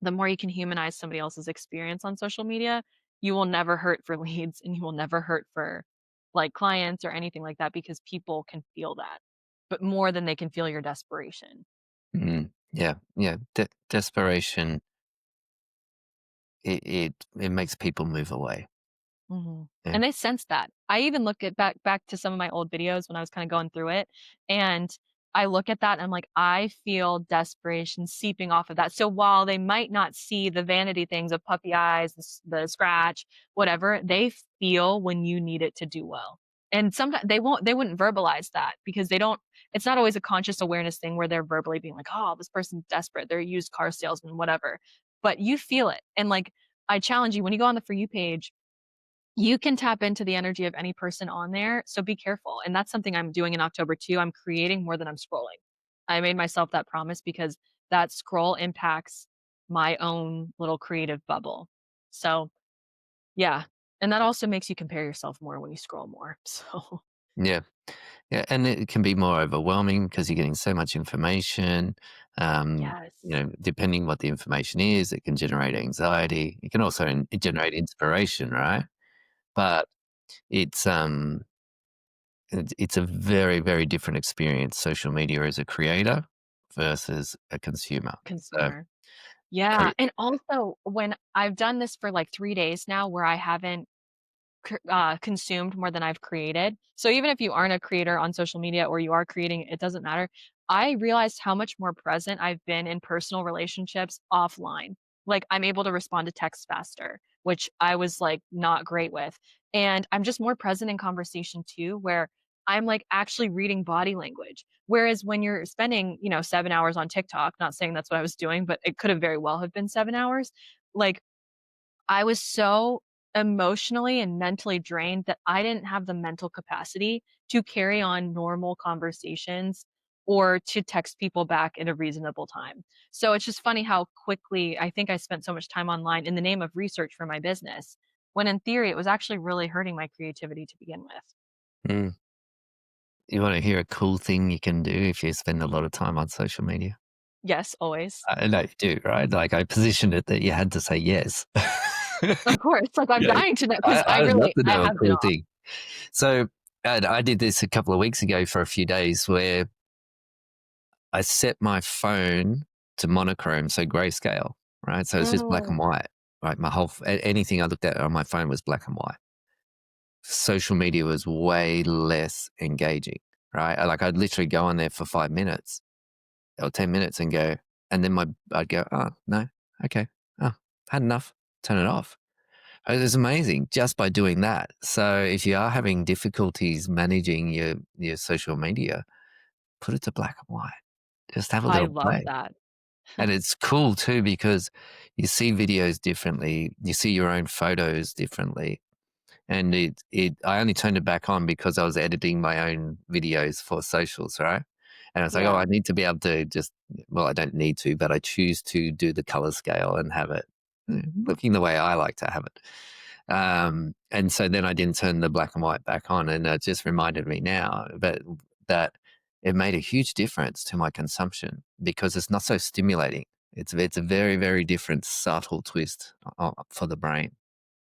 the more you can humanize somebody else's experience on social media, you will never hurt for leads and you will never hurt for like clients or anything like that because people can feel that, but more than they can feel your desperation. Yeah, yeah. Desperation, it makes people move away. Mhm. Yeah. And they sense that. I even look at back to some of my old videos when I was kinda going through it, and I look at that and I'm like, I feel desperation seeping off of that. So while they might not see the vanity things of puppy eyes, the scratch, whatever, they feel when you need it to do well. And sometimes they wouldn't verbalize that because they don't it's not always a conscious awareness thing where they're verbally being like, "Oh, this person's desperate. They're a used car salesman," whatever. But you feel it. And, like, I challenge you, when you go on the For You page, you can tap into the energy of any person on there, so be careful, and that's something I'm doing in October too. I'm creating more than I'm scrolling. I made myself that promise because that scroll impacts my own little creative bubble. So, yeah, and that also makes you compare yourself more when you scroll more, so Yeah. Yeah, and it can be more overwhelming because you're getting so much information. Yes. Depending what the information is, it can generate anxiety. It can also generate inspiration, right? But it's it's a very, very different experience. Social media as a creator versus a consumer. So, Consumer. so Yeah, and also when I've done this for, like, 3 days now where I haven't consumed more than I've created. So even if you aren't a creator on social media or you are creating, it doesn't matter. I realized how much more present I've been in personal relationships offline. Like I'm able to respond to text faster, which I was like not great with. And I'm just more present in conversation too, where I'm like actually reading body language. Whereas when you're spending, 7 hours on TikTok, not saying that's what I was doing, but it could have very well have been 7 hours. Like I was so emotionally and mentally drained that I didn't have the mental capacity to carry on normal conversations or to text people back in a reasonable time. So it's just funny how quickly I think I spent so much time online in the name of research for my business, when in theory it was actually really hurting my creativity to begin with. mm, you want to hear a cool thing you can do if you spend a lot of time on social media? Yes, always. I know you do, right? Like I positioned it that you had to say yes. Of course. Like I'm Yeah, dying to know because I I'd love really to I know a have been cool off. thing. So, I did this a couple of weeks ago for a few days where I set my phone to monochrome, so grayscale, right? So it's just black and Mm, white, right? My whole anything I looked at on my phone was black and white. Social media was way less engaging, right? I'd literally go on there for 5 minutes or 10 minutes and go, and then I'd go, oh no, okay, oh had enough, turn it off. It was amazing just by doing that. So if you are having difficulties managing your social media, put it to black and white. Just have a I little love play. that. And it's cool too because you see videos differently, you see your own photos differently. And I only turned it back on because I was editing my own videos for socials, right? And I was like, oh, Yeah. I need to be able to well, I don't need to, but I choose to do the color scale and have it looking the way I like to have it. And so then I didn't turn the black and white back on. And it just reminded me now that it made a huge difference to my consumption because it's not so stimulating. It's a very, very different, subtle twist for the brain.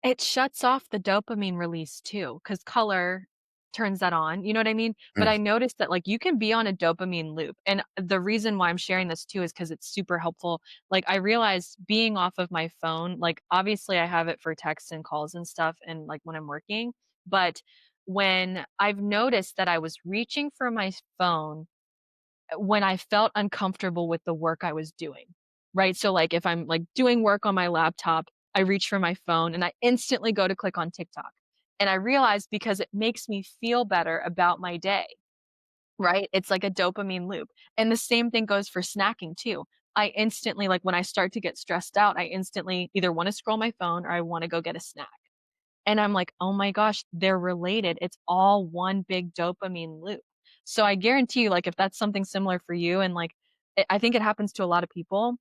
It shuts off the dopamine release too, because color turns that on, you know what I mean? But Mm, I noticed that, like, you can be on a dopamine loop, and the reason why I'm sharing this too is because it's super helpful. Like, I realized being off of my phone, like, obviously I have it for texts and calls and stuff and, like, when I'm working, but when I've noticed that I was reaching for my phone when I felt uncomfortable with the work I was doing, right? So, like, if I'm, like, doing work on my laptop, I reach for my phone and I instantly go to click on TikTok. And I realized because it makes me feel better about my day, right? It's like a dopamine loop. And the same thing goes for snacking too. I instantly, like, when I start to get stressed out, I instantly either wanna scroll my phone or I wanna go get a snack. And I'm like, "Oh my gosh, they're related. It's all one big dopamine loop." So I guarantee you, like, if that's something similar for you and, like, I think it happens to a lot of people,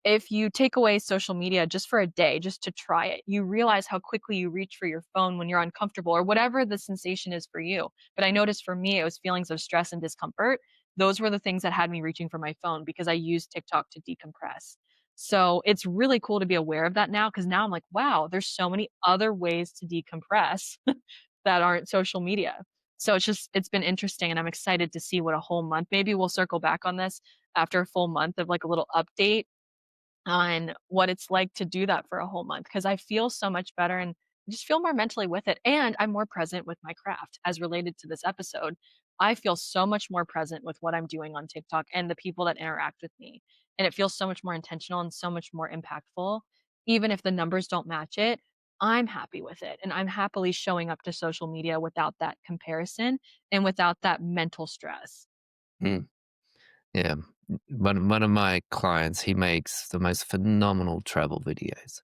if you take away social media just for a day, just to try it, you realize how quickly you reach for your phone when you're uncomfortable or whatever the sensation is for you. But I noticed for me, it was feelings of stress and discomfort. Those were the things that had me reaching for my phone because I used TikTok to decompress. So it's really cool to be aware of that now because now I'm like, wow, there's so many other ways to decompress that aren't social media. So it's been interesting and I'm excited to see what a whole month. Maybe we'll circle back on this after a full month of like a little update on what it's like to do that for a whole month because I feel so much better and just feel more mentally with it. And I'm more present with my craft as related to this episode. I feel so much more present with what I'm doing on TikTok and the people that interact with me. And it feels so much more intentional and so much more impactful. Even if the numbers don't match it, I'm happy with it. And I'm happily showing up to social media without that comparison and without that mental stress. mm, yeah. One of my clients, he makes the most phenomenal travel videos.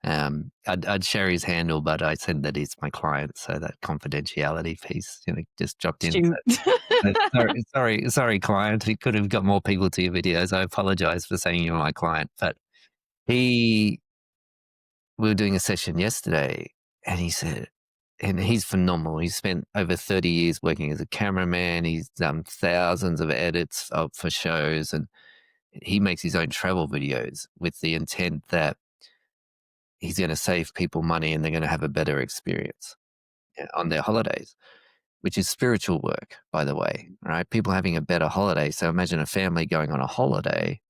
I'd share his handle, but I said that he's my client, so that confidentiality piece, just dropped in. Shoot. Sorry, client. He could have got more people to your videos. I apologize for saying you're my client, but he we were doing a session yesterday, and he said, and he's phenomenal. He spent over 30 years working as a cameraman. He's done thousands of edits for shows, and he makes his own travel videos with the intent that he's going to save people money and they're going to have a better experience on their holidays, which is spiritual work, by the way, right? People having a better holiday. So imagine a family going on a holiday.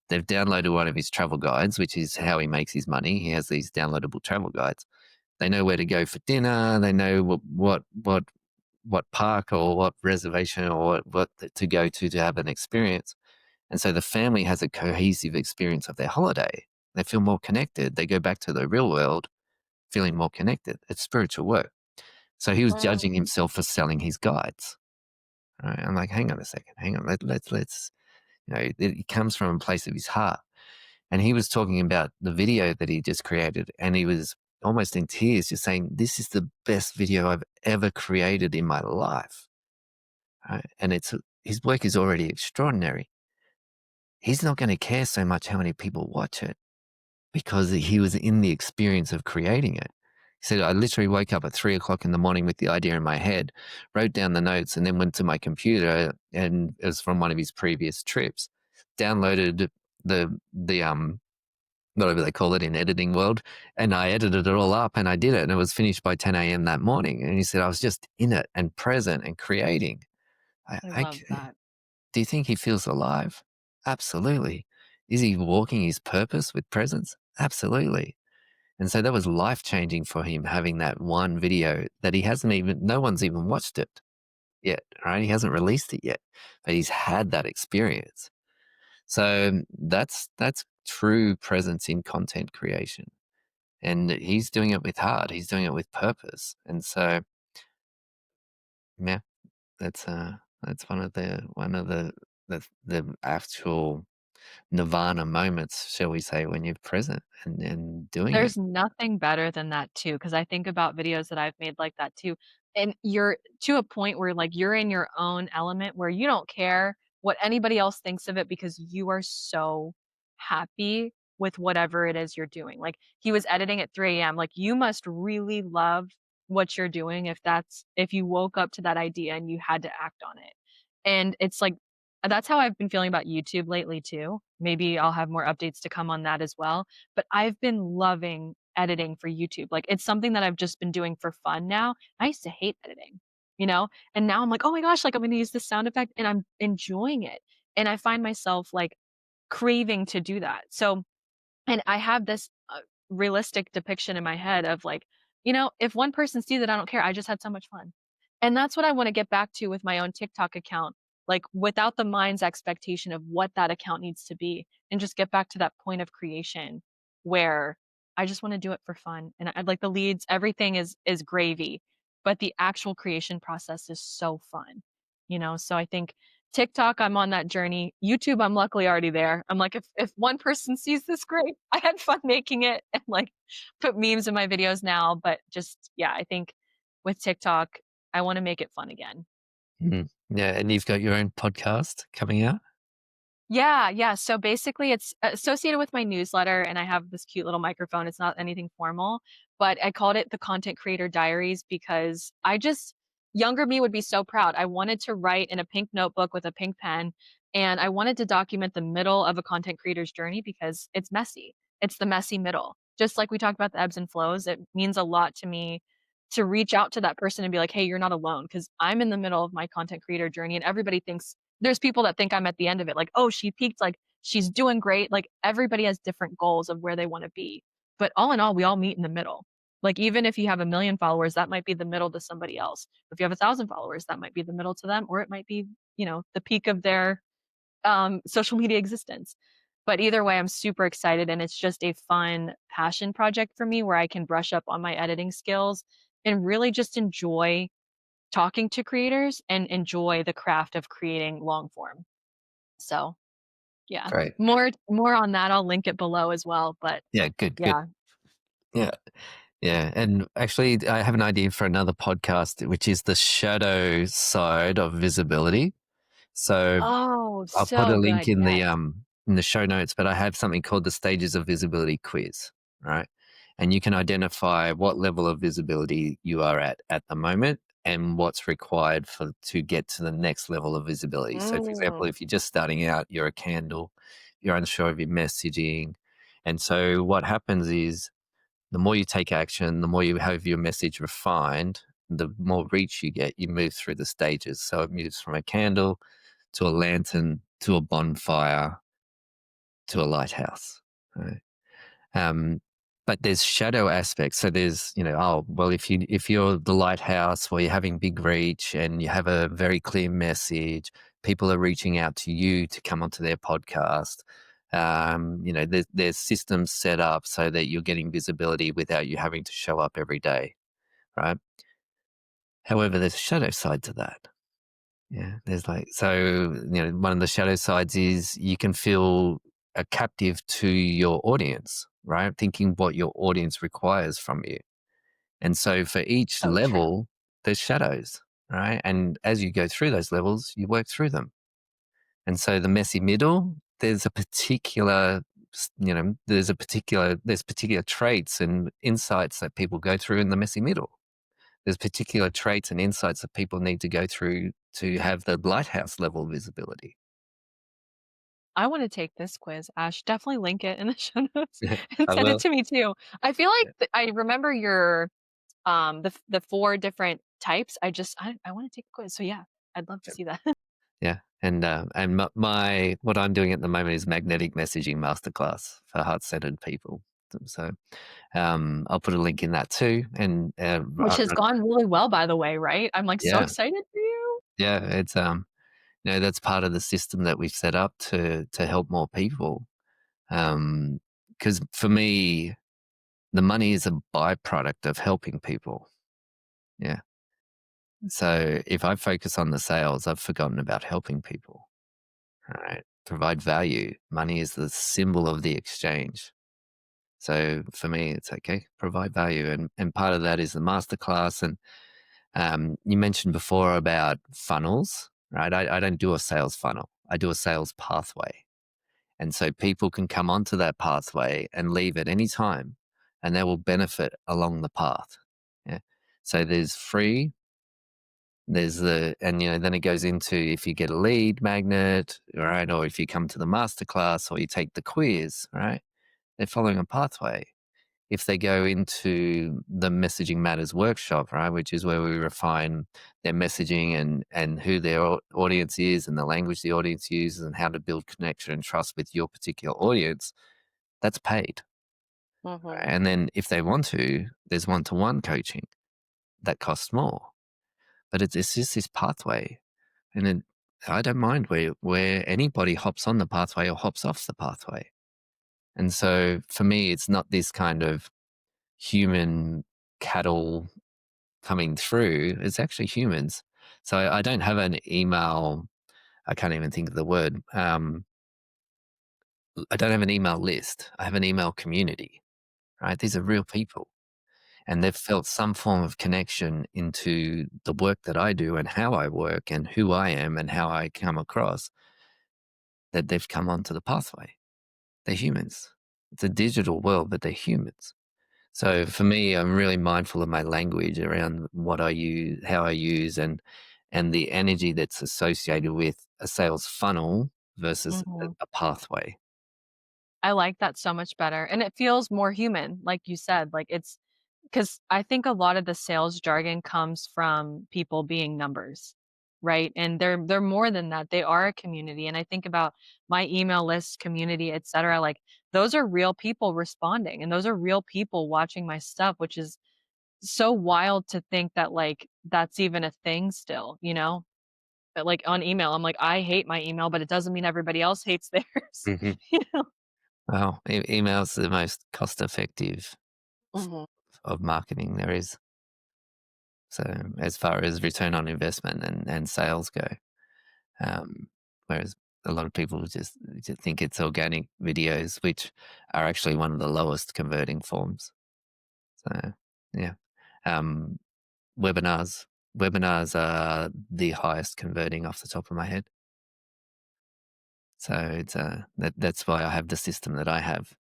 They've downloaded one of his travel guides, which is how he makes his money. He has these downloadable travel guides. They know where to go for dinner. They know what park or what reservation or what to go to have an experience. And so the family has a cohesive experience of their holiday. They feel more connected. They go back to the real world feeling more connected. It's spiritual work. So he was Mm. judging himself for selling his guides. Right? I'm like, hang on a second, hang on. Let's it comes from a place of his heart. And he was talking about the video that he just created, and he was almost in tears, just saying, "This is the best video I've ever created in my life." Right? And his work is already extraordinary. He's not going to care so much how many people watch it because he was in the experience of creating it. He said, I literally woke up at 3 o'clock in the morning with the idea in my head, wrote down the notes, and then went to my computer, and it was from one of his previous trips, downloaded the whatever they call it in editing world, and I edited it all up and I did it, and it was finished by 10 a.m. that morning. And he said, I was just in it and present and creating. I I love that. Do you think he feels alive? Absolutely. Is he walking his purpose with presence? Absolutely. And so that was life changing for him having that one video that he hasn't even, no one's even watched it yet, right? He hasn't released it yet, but he's had that experience. So that's true presence in content creation. And he's doing it with heart. He's doing it with purpose. And so, yeah, that's one of the actual nirvana moments, shall we say, when you're present and doing it. There's nothing better than that too, because I think about videos that I've made like that too, and you're to a point where, like, you're in your own element where you don't care what anybody else thinks of it because you are so happy with whatever it is you're doing. Like, he was editing at 3 a.m., like, you must really love what you're doing if you woke up to that idea and you had to act on it. And it's like that's how I've been feeling about YouTube lately too. Maybe I'll have more updates to come on that as well, but I've been loving editing for YouTube. Like, it's something that I've just been doing for fun now. I used to hate editing. you know? And now I'm like, "Oh my gosh, like, I'm gonna use this sound effect," and I'm enjoying it. And I find myself, like, craving to do that. So and I have this, realistic depiction in my head of, like, if one person sees it, I don't care, I just had so much fun. And that's what I wanna get back to with my own TikTok account, like, without the mind's expectation of what that account needs to be, and just get back to that point of creation where I just wanna do it for fun, and I'd like the leads, everything is gravy, but the actual creation process is so fun, So I think TikTok, I'm on that journey. YouTube, I'm luckily already there. I'm like, if one person sees this, great. I had fun making it and like put memes in my videos now. But just yeah, I think with TikTok, I want to make it fun again. Mm. Yeah, and you've got your own podcast coming out? Yeah, yeah. So basically, it's associated with my newsletter, and I have this cute little microphone. It's not anything formal, but I called it the Content Creator Diaries because younger me would be so proud. I wanted to write in a pink notebook with a pink pen, and I wanted to document the middle of a content creator's journey because it's messy. It's the messy middle. Just like we talked about the ebbs and flows, it means a lot to me to reach out to that person and be like, hey, you're not alone because I'm in the middle of my content creator journey, and everybody thinks there's people that think I'm at the end of it, like, "Oh, she peaked, like, she's doing great." Like, everybody has different goals of where they wanna be. But all in all, we all meet in the middle. Like, even if you have 1,000,000 followers, that might be the middle to somebody else. If you have 1,000 followers, that might be the middle to them, or it might be, the peak of their, social media existence. But either way, I'm super excited, and it's just a fun passion project for me where I can brush up on my editing skills and really just enjoy talking to creators and enjoy the craft of creating long form. So, yeah. Great. More on that, I'll link it below as well, but Yeah, good, good. yeah. Yeah, yeah, and actually, I have an idea for another podcast, which is the shadow side of visibility. So Oh, I'll put a so link good, yes. in the show notes, but I have something called the stages of visibility quiz, right? And you can identify what level of visibility you are at the moment and what's required for to get to the next level of visibility. So, for example, Mm, if you're just starting out, you're a candle, you're unsure of your messaging, and so what happens is the more you take action, the more you have your message refined, the more reach you get. You move through the stages. So it moves from a candle to a lantern to a bonfire to a lighthouse. Right? Um, but there's shadow aspects. So there's, oh well, if you're the lighthouse or you're having big reach and you have a very clear message, people are reaching out to you to come onto their podcast. There's systems set up so that you're getting visibility without you having to show up every day, right? However, there's a shadow side to that. Yeah, there's one of the shadow sides is you can feel a captive to your audience, right? Thinking what your audience requires from you. And so for each so true. level, there's shadows, right? And as you go through those levels, you work through them. And so the messy middle, there's a particular, there's particular traits and insights that people go through in the messy middle. There's particular traits and insights that people need to go through to have the lighthouse level visibility. I wanna take this quiz, Ash. Definitely link it in the show notes and I send it will. to me too. I feel like Yeah. I remember your, the 4 different types. I wanna take a quiz. So yeah, I'd love to see that. Yeah. And my what I'm doing at the moment is magnetic messaging masterclass for heart-centered people. So, I'll put a link in that too. And Which has gone really well, by the way, right? I'm, like, so yeah, excited for you. yeah, it's that's part of the system that we've set up to help more people. Because for me, the money is a byproduct of helping people. Yeah. So if I focus on the sales, I've forgotten about helping people. All right. Provide value. Money is the symbol of the exchange. So for me, it's okay, provide value. And part of that is the masterclass. And you mentioned before about funnels, right? I don't do a sales funnel, I do a sales pathway. And so people can come onto that pathway and leave at any time and they will benefit along the path. Yeah. So there's free, then it goes into if you get a lead magnet, right? Or if you come to the masterclass or you take the quiz, right? They're following a pathway. if they go into the Messaging Matters workshop, right, which is where we refine their messaging and who their audience is and the language the audience uses and how to build connection and trust with your particular audience, that's paid. Mhm. And then if they want to, there's one-to-one coaching that costs more. But it's just this pathway. And then I don't mind where anybody hops on the pathway or hops off the pathway. And so for me, it's not this kind of human cattle coming through. It's actually humans. So I don't have an email. I can't even think of the word. I don't have an email list. I have an email community, right? These are real people. And they've felt some form of connection into the work that I do and how I work and who I am and how I come across, that they've come onto the pathway. They're humans. It's a digital world, but they're humans. So for me, I'm really mindful of my language around what I use, how I use, and the energy that's associated with a sales funnel versus Mhm. a pathway. I like that so much better, and it feels more human, like you said, like, it's because I think a lot of the sales jargon comes from people being numbers, right? And they're more than that. They are a community, and I think about my email list community, etcetera, like, those are real people responding, and those are real people watching my stuff, which is so wild to think that, like, that's even a thing still, you know? But, like, on email, I'm like, "I hate my email, but it doesn't mean everybody else hates theirs." Mhm. You know? Well, email's the most cost effective Mhm. of marketing there is. So as far as return on investment and sales go, whereas a lot of people just think it's organic videos, which are actually one of the lowest converting forms. So yeah, um, webinars webinars are the highest converting off the top of my head. So it's that's why I have the system that I have.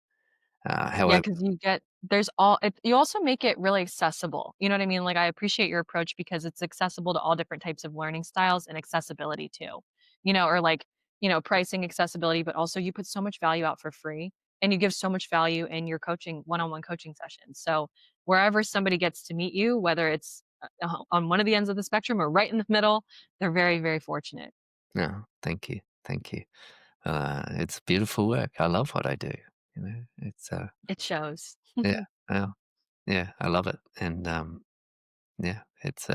Yeah, However, because you get there's all it you also make it really accessible, you know what I mean? Like, I appreciate your approach because it's accessible to all different types of learning styles and accessibility too, you know, or like, pricing accessibility, but also you put so much value out for free, and you give so much value in your coaching one-on-one coaching sessions, so wherever somebody gets to meet you, whether it's, on one of the ends of the spectrum or right in the middle, they're very, very fortunate. no, thank you, thank you. It's beautiful work. I love what I do. It's It shows. yeah, well, yeah, I love it, and yeah, it's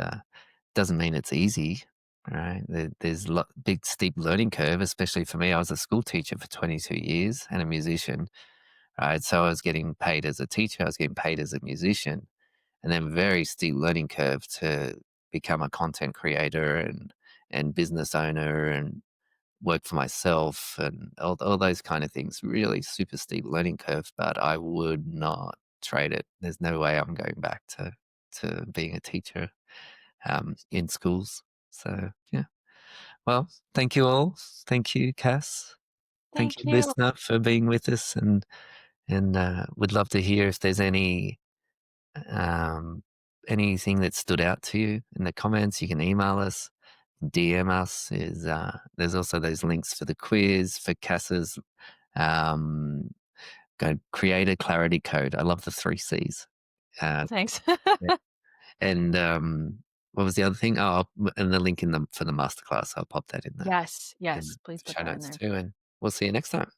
doesn't mean it's easy, right? There's big steep learning curve, especially for me. I was a school teacher for 22 years and a musician, right? So I was getting paid as a teacher, I was getting paid as a musician, and then very steep learning curve to become a content creator and business owner and work for myself and all those kind of things. Really super steep learning curve, but I would not trade it. There's no way I'm going back to being a teacher in schools. So yeah. Well, thank you all. Thank you, Cass. Thank Thank you, you. listener, for being with us, and would love to hear if there's um, anything that stood out to you in the comments. You can email us, DM us. There's also those links for the quiz for Cass's um, create a clarity code. I love the three C's. Uh, Thanks. yeah. And what was the other thing? And the link in the for the masterclass. I'll pop that in Yes, in the yes, please put show that in notes there. too. And we'll see you next time.